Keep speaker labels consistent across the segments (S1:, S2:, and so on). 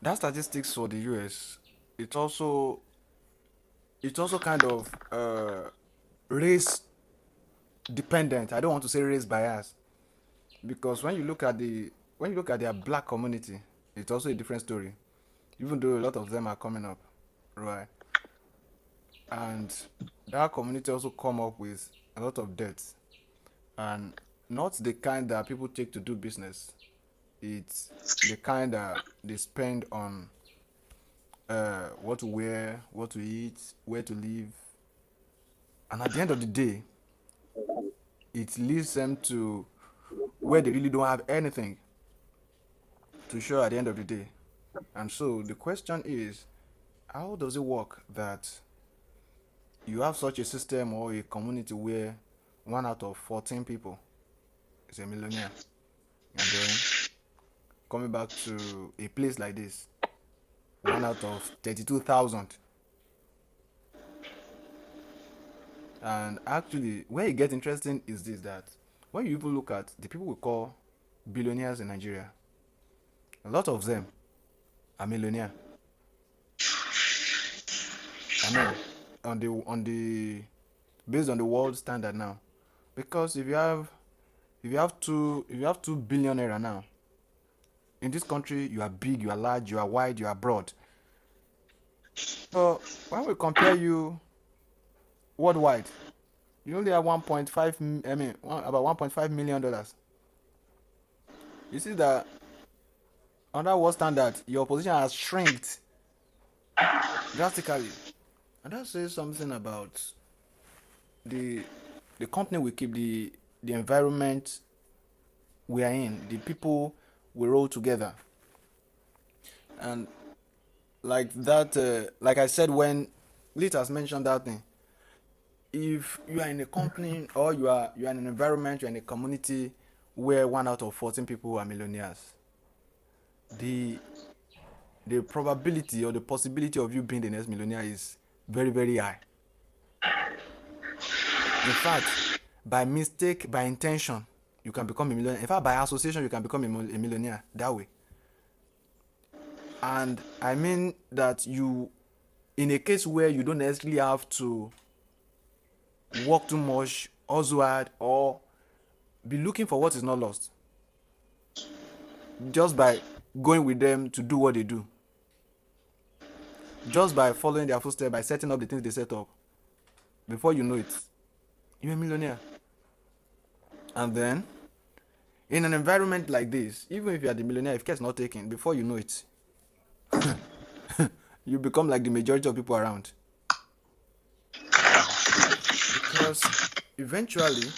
S1: that statistics for the US, it's also it's also kind of race dependent. I don't want to say race bias because when you look at their black community, it's also a different story. Even though a lot of them are coming up, right? And that community also come up with a lot of debts, and not the kind that people take to do business. It's the kind that they spend on what to wear, what to eat, where to live, and at the end of the day, it leads them to where they really don't have anything to show at the end of the day. And so the question is, how does it work that you have such a system or a community where 1 out of 14 people is a millionaire, and then coming back to a place like this, 1 out of 32,000. And actually, where it gets interesting is this, that when you even look at the people we call billionaires in Nigeria, a lot of them are millionaire. I mean, on the based on the world standard now, because if you have 2 billionaire now in this country, you are big, you are large, you are wide, you are broad. So when we compare you worldwide, you only have 1.5. I mean, about $1.5 million. You see that under world standard, your position has shrinked drastically, and that says something about the the company we keep, the environment we are in, the people we roll together, and like that. Like I said, when Lit has mentioned that thing, if you are in a company or you are in an environment, you are in a community where 1 out of 14 people are millionaires, the the probability or the possibility of you being the next millionaire is very, very high. In fact, by mistake, by intention, you can become a millionaire. In fact, by association, you can become a millionaire that way. And I mean that in a case where you don't necessarily have to work too much, also hard, or be looking for what is not lost, just by going with them to do what they do, just by following their footsteps, by setting up the things they set up, before you know it, you're a millionaire. And then, in an environment like this, even if you are the millionaire, if care is not taken, before you know it, you become like the majority of people around. Because eventually,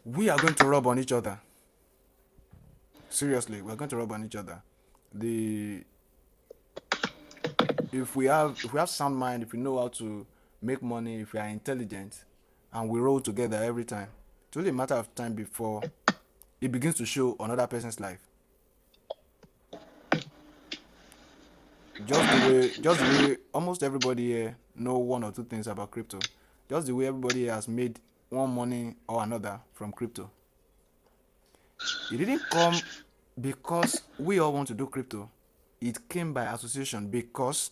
S1: we are going to rub on each other. Seriously, we're going to rub on each other. The if we have sound mind, if we know how to make money, if we are intelligent, and we roll together every time, it's only a matter of time before it begins to show on other person's life. Just the way almost everybody here know 1 or 2 things about crypto. Just the way everybody has made one money or another from crypto. It didn't come because we all want to do crypto. It came by association because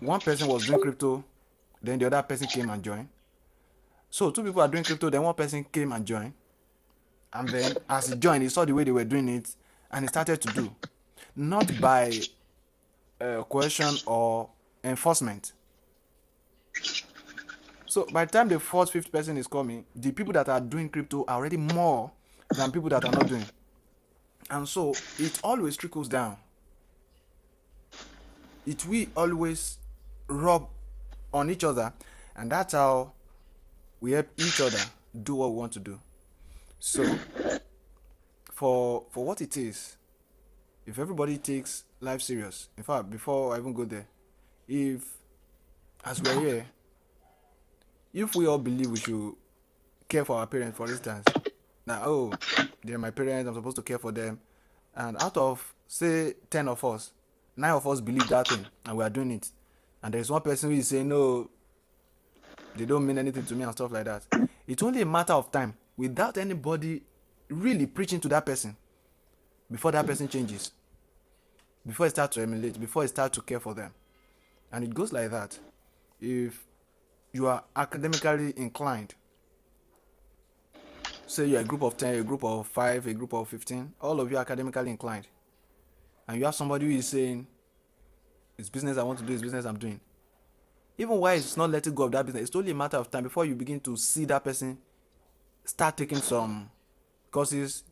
S1: one person was doing crypto, then the other person came and joined. So 2 people are doing crypto, then one person came and joined. And then as he joined, he saw the way they were doing it and he started to do. Not by coercion or enforcement. So by the time the fourth, fifth person is coming, the people that are doing crypto are already more than people that are not doing. And so it always trickles down. It will always rub on each other, and that's how we help each other do what we want to do. So for what it is, if everybody takes life serious, in fact, before I even go there, if as we're here, if we all believe we should care for our parents, for instance, now, oh, they're my parents, I'm supposed to care for them, and out of say 10 of us, 9 of us believe that thing and we are doing it, and there's one person who is saying no, they don't mean anything to me and stuff like that, it's only a matter of time without anybody really preaching to that person before that person changes, before you start to emulate, before you start to care for them. And it goes like that. If you are academically inclined, say you're a group of 10, a group of 5, a group of 15, all of you are academically inclined, and you have somebody who is saying, it's business I want to do, it's business I'm doing. Even while it's not letting go of that business, it's only a matter of time before you begin to see that person start taking some courses.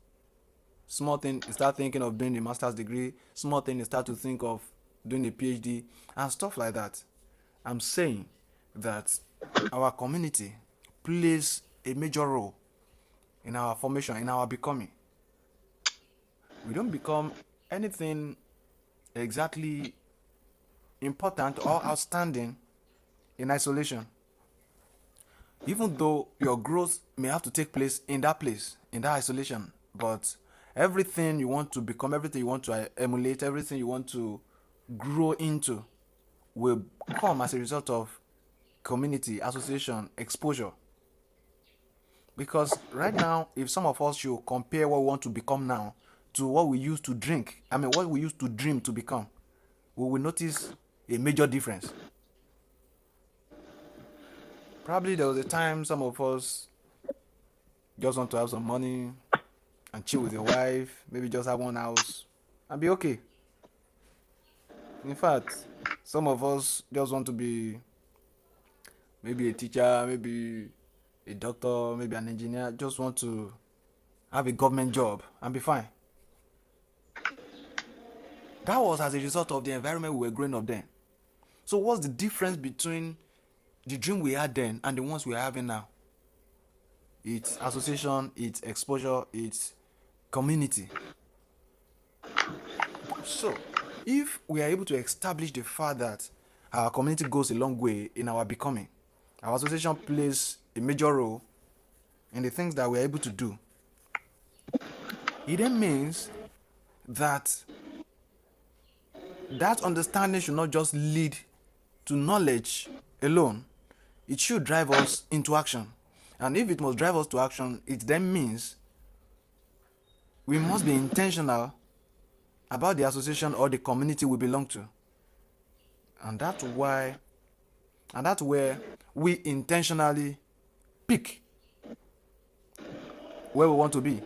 S1: Small thing, you start thinking of doing a master's degree. Small thing, you start to think of doing a PhD and stuff like that. I'm saying that our community plays a major role in our formation, in our becoming. We don't become anything exactly important or outstanding in isolation. Even though your growth may have to take place, in that isolation, but everything you want to become, everything you want to emulate, everything you want to grow into will come as a result of community, association, exposure. Because right now, if some of us should compare what we want to become now to what we used to what we used to dream to become, we will notice a major difference. Probably there was a time some of us just want to have some money and chill with your wife, maybe just have one house and be okay. In fact, some of us just want to be maybe a teacher, maybe a doctor, maybe an engineer, just want to have a government job and be fine. That was as a result of the environment we were growing up then. So what's the difference between the dream we had then and the ones we are having now? It's association, it's exposure, it's community. So if we are able to establish the fact that our community goes a long way in our becoming, our association plays a major role in the things that we are able to do, it then means that that understanding should not just lead to knowledge alone. It should drive us into action. And if it must drive us to action, it then means we must be intentional about the association or the community we belong to. And that's where we intentionally pick where we want to be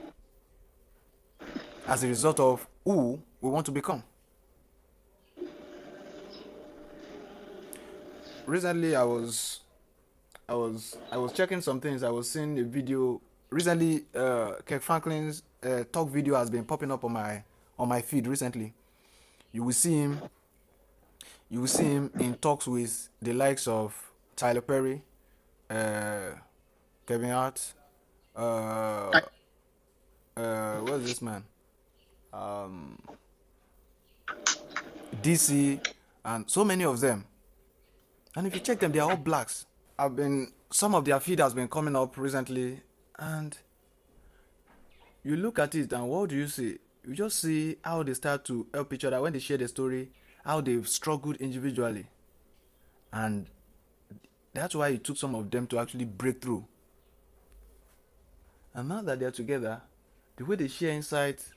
S1: as a result of who we want to become. Recently I was checking some things. I was seeing a video recently. Kirk Franklin's talk video has been popping up on my feed recently. You will see him in talks with the likes of Tyler Perry, Kevin Hart, what's this man? DC, and so many of them. And if you check them, they are all blacks. Some of their feed has been coming up recently, and you look at it, and what do you see? You just see how they start to help each other when they share the story, how they've struggled individually, and that's why it took some of them to actually break through. And now that they're together, the way they share insights,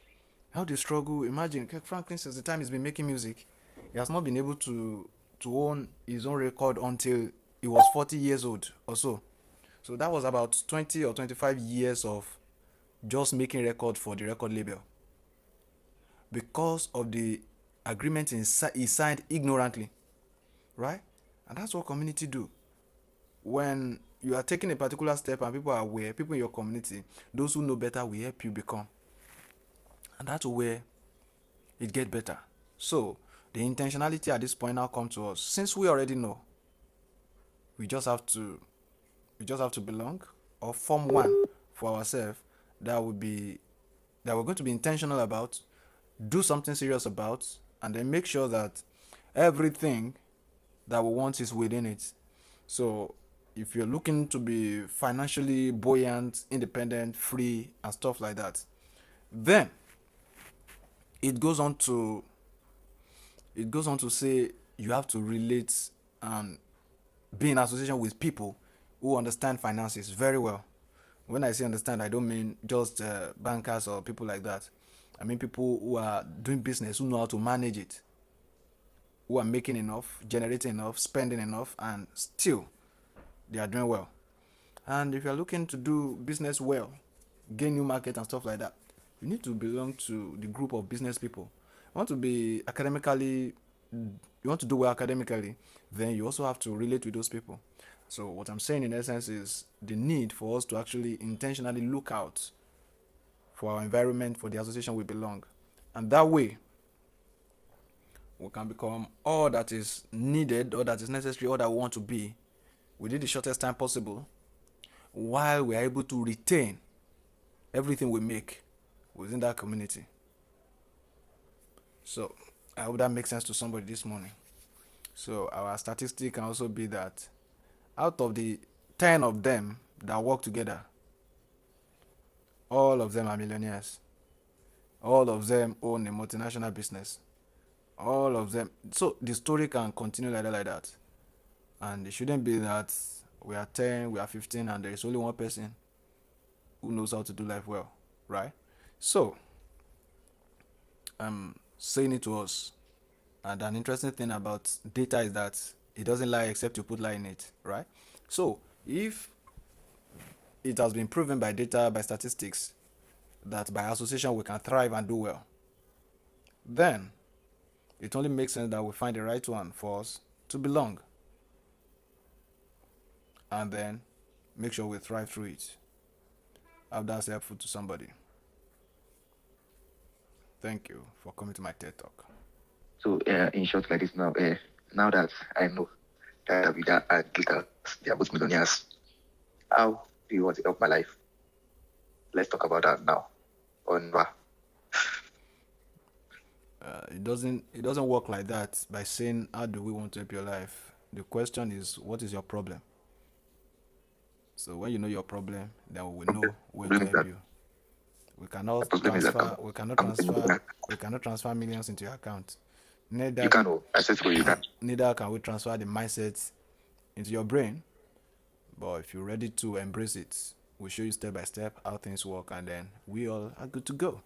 S1: how they struggle. Imagine Kirk Franklin, since the time he's been making music, he has not been able to own his own record until he was 40 years old or so. So that was about 20 or 25 years of just making record for the record label, because of the agreement he signed ignorantly, right? And that's what community do. When you are taking a particular step and people are aware, people in your community, those who know better will help you become. And that's where it gets better. So the intentionality at this point now comes to us. Since we already know, we just have to belong or form one for ourselves that we're going to be intentional about, do something serious about, and then make sure that everything that we want is within it. So if you're looking to be financially buoyant, independent, free, and stuff like that, then it goes on to say you have to relate and be in association with people who understand finances very well. When I say understand, I don't mean just bankers or people like that. I mean people who are doing business, who know how to manage it, who are making enough, generating enough, spending enough, and still they are doing well. And if you're looking to do business well, gain new market and stuff like that, you need to belong to the group of business people. You want to be academically, you want to do well academically, then you also have to relate with those people. So what I'm saying in essence is the need for us to actually intentionally look out for our environment, for the association we belong. And that way, we can become all that is needed, all that is necessary, all that we want to be within the shortest time possible, while we are able to retain everything we make within that community. So I hope that makes sense to somebody this morning. So our statistic can also be that out of the 10 of them that work together, all of them are millionaires. All of them own a multinational business. All of them. So the story can continue like that. And it shouldn't be that we are 10, we are 15, and there is only one person who knows how to do life well, right? So, I'm saying it to us. And an interesting thing about data is that it doesn't lie except you put lie in it, right? So, if it has been proven by data, by statistics, that by association we can thrive and do well, then it only makes sense that we find the right one for us to belong and then make sure we thrive through it. I hope that's helpful to somebody. Thank you for coming to my TED Talk.
S2: So, in short, like this now, now that I know that Avida and Glitters, they are both millionaires, how do you want to help my life? Let's talk about that now. On
S1: It doesn't work like that by saying how do we want to help your life. The question is what is your problem? So when you know your problem, then we will know where to
S2: problem is
S1: help
S2: that
S1: you. We cannot
S2: problem is that
S1: transfer we cannot transfer we cannot transfer millions into your account.
S2: you
S1: Neither
S2: can I said to you can.
S1: neither can we transfer the mindset into your brain. But if you're ready to embrace it, we'll show you step by step how things work, and then we all are good to go.